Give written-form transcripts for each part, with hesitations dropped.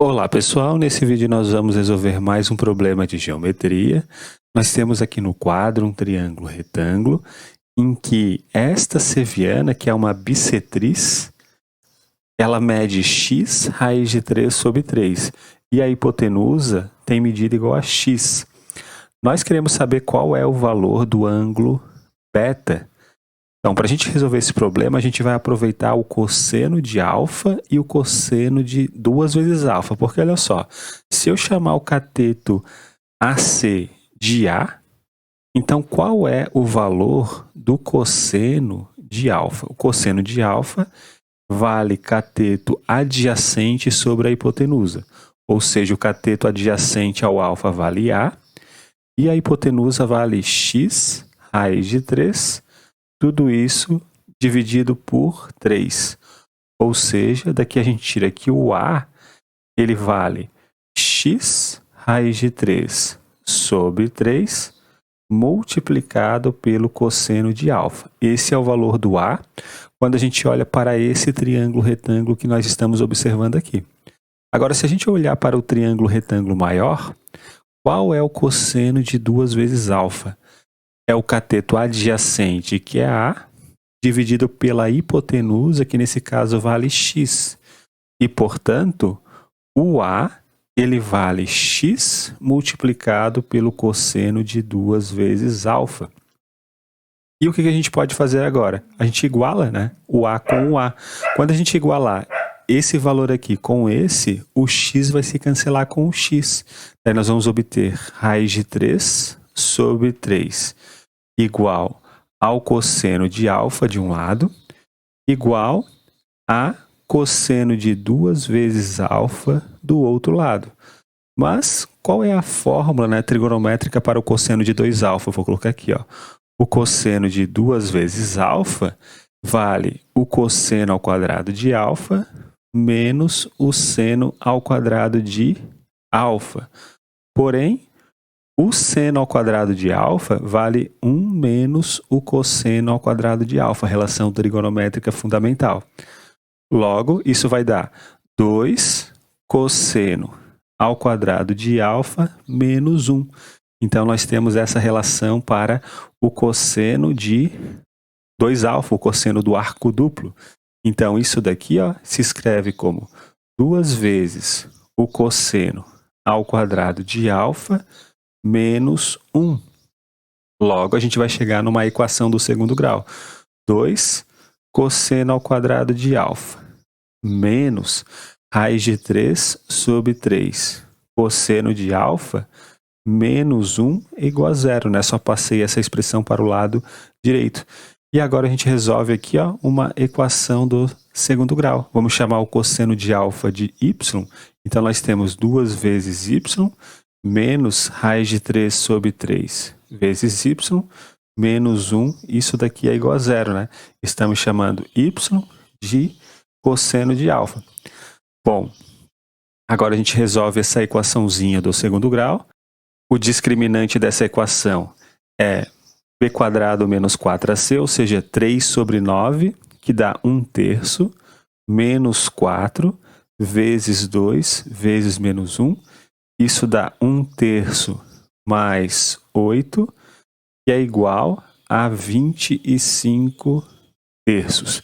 Olá pessoal, nesse vídeo nós vamos resolver mais um problema de geometria. Nós temos aqui no quadro um triângulo retângulo, em que esta seviana, que é uma bissetriz, ela mede x raiz de 3 sobre 3, e a hipotenusa tem medida igual a x. Nós queremos saber qual é o valor do ângulo beta. Então, para a gente resolver esse problema, a gente vai aproveitar o cosseno de alfa e o cosseno de 2 vezes alfa, porque olha só, se eu chamar o cateto AC de A, então qual é o valor do cosseno de alfa? O cosseno de alfa vale cateto adjacente sobre a hipotenusa, ou seja, o cateto adjacente ao alfa vale A, e a hipotenusa vale x raiz de 3, tudo isso dividido por 3. Ou seja, daqui a gente tira que o A, ele vale x raiz de 3 sobre 3 multiplicado pelo cosseno de alfa. Esse é o valor do A quando a gente olha para esse triângulo retângulo que nós estamos observando aqui. Agora, se a gente olhar para o triângulo retângulo maior, qual é o cosseno de 2 vezes alfa? É o cateto adjacente, que é A, dividido pela hipotenusa, que nesse caso vale x. E, portanto, o A ele vale x multiplicado pelo cosseno de 2 vezes alfa. E o que a gente pode fazer agora? A gente iguala, né, o A com o A. Quando a gente igualar esse valor aqui com esse, o x vai se cancelar com o x. Aí nós vamos obter raiz de 3 sobre 3 igual ao cosseno de alfa de um lado, igual a cosseno de 2 vezes alfa do outro lado. Mas qual é a fórmula, né, trigonométrica para o cosseno de 2 alfa? Vou colocar aqui, ó. O cosseno de 2 vezes alfa vale o cosseno ao quadrado de alfa menos o seno ao quadrado de alfa. Porém, o seno ao quadrado de alfa vale 1 menos o cosseno ao quadrado de alfa, relação trigonométrica fundamental. Logo, isso vai dar 2 cosseno ao quadrado de alfa menos 1. Então, nós temos essa relação para o cosseno de 2 alfa, o cosseno do arco duplo. Então, isso daqui ó, se escreve como 2 vezes o cosseno ao quadrado de alfa menos 1. Logo, a gente vai chegar numa equação do segundo grau. 2 cosseno ao quadrado de alfa menos raiz de 3 sobre 3 cosseno de alfa menos 1 igual a 0. Né? Só passei essa expressão para o lado direito. E agora a gente resolve aqui ó, uma equação do segundo grau. Vamos chamar o cosseno de alfa de y. Então, nós temos 2 vezes y menos raiz de 3 sobre 3 vezes y menos 1. Isso daqui é igual a 0. Né? Estamos chamando y de cosseno de alfa. Bom, agora a gente resolve essa equaçãozinha do segundo grau. O discriminante dessa equação é b quadrado menos 4ac, ou seja, 3 sobre 9, que dá 1/3, menos 4, vezes 2, vezes menos 1. Isso dá 1/3 mais 8, que é igual a 25 terços.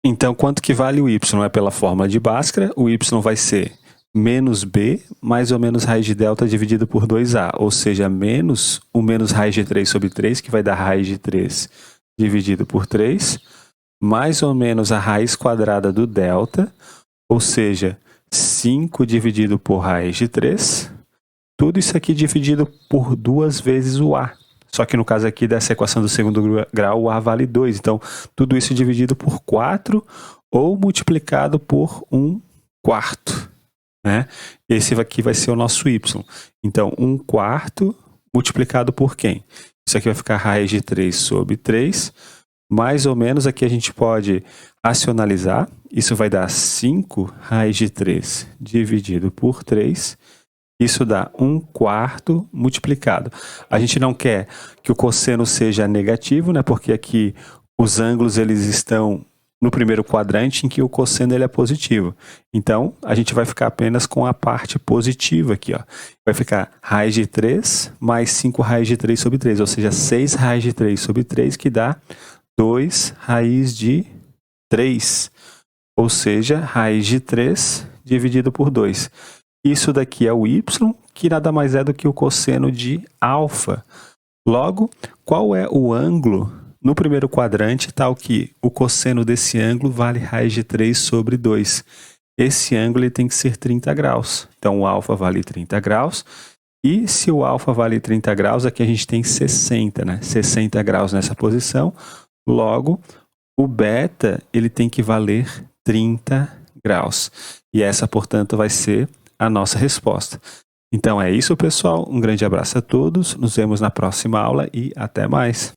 Então, quanto que vale o y? É pela fórmula de Bhaskara, o y vai ser menos b, mais ou menos raiz de delta dividido por 2a, ou seja, menos o menos raiz de 3 sobre 3, que vai dar raiz de 3 dividido por 3, mais ou menos a raiz quadrada do delta, ou seja, 5 dividido por raiz de 3, tudo isso aqui dividido por 2 vezes o a. Só que no caso aqui dessa equação do segundo grau, o a vale 2. Então, tudo isso dividido por 4 ou multiplicado por 1/4. Né? Esse aqui vai ser o nosso y. Então, 1/4 multiplicado por quem? Isso aqui vai ficar raiz de 3 sobre 3. Mais ou menos aqui a gente pode racionalizar. Isso vai dar 5 raiz de 3 dividido por 3. Isso dá 1/4 multiplicado. A gente não quer que o cosseno seja negativo, né? Porque aqui os ângulos eles estão no primeiro quadrante em que o cosseno ele é positivo. Então, a gente vai ficar apenas com a parte positiva aqui, ó. Vai ficar raiz de 3 mais 5 raiz de 3 sobre 3, ou seja, 6 raiz de 3 sobre 3, que dá 2 raiz de 3, ou seja, raiz de 3 dividido por 2. Isso daqui é o y, que nada mais é do que o cosseno de alfa. Logo, qual é o ângulo? No primeiro quadrante está o que? O cosseno desse ângulo vale raiz de 3 sobre 2. Esse ângulo ele tem que ser 30 graus. Então, o alfa vale 30 graus. E se o alfa vale 30 graus, aqui a gente tem 60, né? 60 graus nessa posição. Logo, o beta ele tem que valer 30 graus. E essa, portanto, vai ser a nossa resposta. Então é isso, pessoal. Um grande abraço a todos. Nos vemos na próxima aula e até mais.